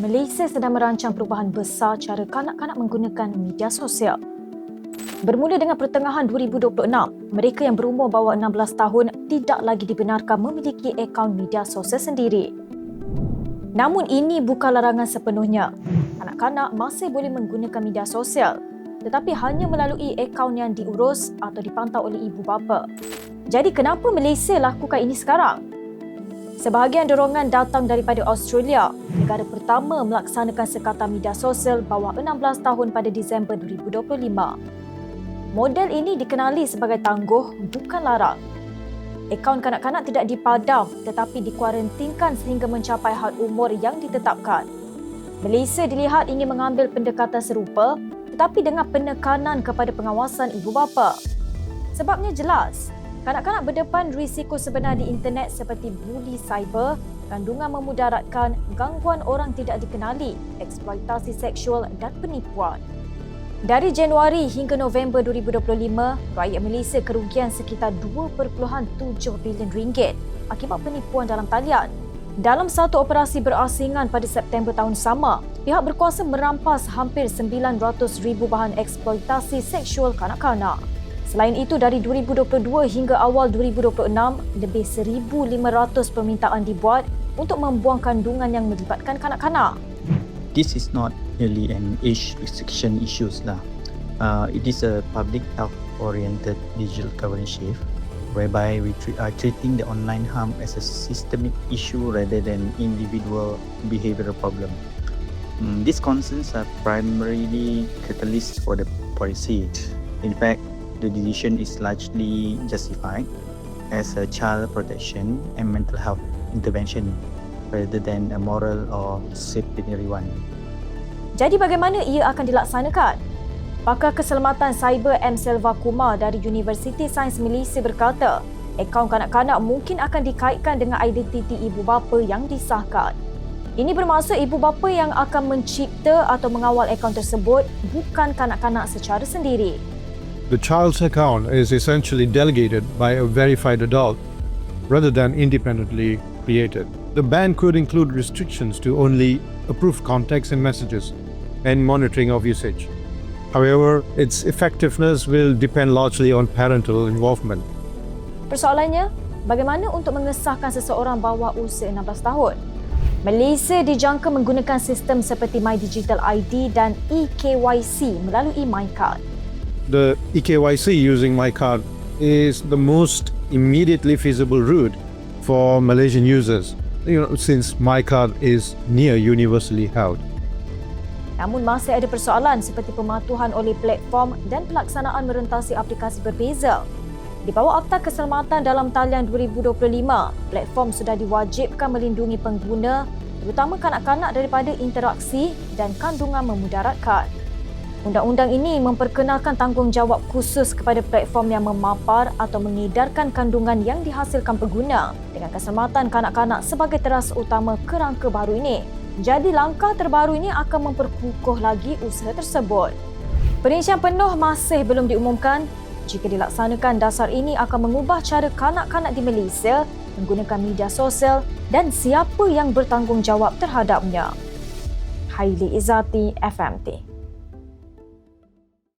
Malaysia sedang merancang perubahan besar cara kanak-kanak menggunakan media sosial. Bermula dengan pertengahan 2026, mereka yang berumur bawah 16 tahun tidak lagi dibenarkan memiliki akaun media sosial sendiri. Namun ini bukan larangan sepenuhnya. Kanak-kanak masih boleh menggunakan media sosial, tetapi hanya melalui akaun yang diurus atau dipantau oleh ibu bapa. Jadi kenapa Malaysia lakukan ini sekarang? Sebahagian dorongan datang daripada Australia, negara pertama melaksanakan sekatan media sosial bawah 16 tahun pada Disember 2025. Model ini dikenali sebagai tangguh, bukan larang. Akaun kanak-kanak tidak dipadam tetapi dikuarantinkan sehingga mencapai had umur yang ditetapkan. Malaysia dilihat ingin mengambil pendekatan serupa tetapi dengan penekanan kepada pengawasan ibu bapa. Sebabnya jelas, kanak-kanak berdepan risiko sebenar di internet seperti buli cyber, kandungan memudaratkan, gangguan orang tidak dikenali, eksploitasi seksual dan penipuan. Dari Januari hingga November 2025, rakyat Malaysia kerugian sekitar 2.7 bilion ringgit akibat penipuan dalam talian. Dalam satu operasi berasingan pada September tahun sama, pihak berkuasa merampas hampir 900,000 bahan eksploitasi seksual kanak-kanak. Selain itu, dari 2022 hingga awal 2026, lebih 1,500 permintaan dibuat untuk membuang kandungan yang melibatkan kanak-kanak. This is not really an age restriction issues lah. It is a public health oriented digital governance shift whereby we are treating the online harm as a systemic issue rather than individual behavioral problem. These concerns are primarily catalysts for the policy. In fact, the decision is largely justified as a child protection and mental health intervention rather than a moral or disciplinary one. Jadi bagaimana ia akan dilaksanakan? Pakar Keselamatan Cyber M. Selva Kumar dari Universiti Sains Malaysia berkata, akaun kanak-kanak mungkin akan dikaitkan dengan identiti ibu bapa yang disahkan. Ini bermaksud ibu bapa yang akan mencipta atau mengawal akaun tersebut, bukan kanak-kanak secara sendiri. The child's account is essentially delegated by a verified adult rather than independently created. The ban could include restrictions to only approved contacts and messages and monitoring of usage. However, its effectiveness will depend largely on parental involvement. Persoalannya, bagaimana untuk mengesahkan seseorang bawah usia 16 tahun? Malaysia dijangka menggunakan sistem seperti My Digital ID dan eKYC melalui MyCard. The eKYC using MyCard is the most immediately feasible route for Malaysian users, since MyCard is near universally held. Namun masih ada persoalan seperti pematuhan oleh platform dan pelaksanaan merentasi aplikasi berbeza. Di bawah Akta Keselamatan dalam Talian 2025, platform sudah diwajibkan melindungi pengguna, terutama kanak-kanak daripada interaksi dan kandungan memudaratkan. Undang-undang ini memperkenalkan tanggungjawab khusus kepada platform yang memapar atau mengedarkan kandungan yang dihasilkan pengguna dengan keselamatan kanak-kanak sebagai terasa utama kerangka baru ini. Jadi langkah terbaru ini akan memperkukuh lagi usaha tersebut. Perincian penuh masih belum diumumkan. Jika dilaksanakan, dasar ini akan mengubah cara kanak-kanak di Malaysia menggunakan media sosial dan siapa yang bertanggungjawab terhadapnya. Haili Izzati, FMT.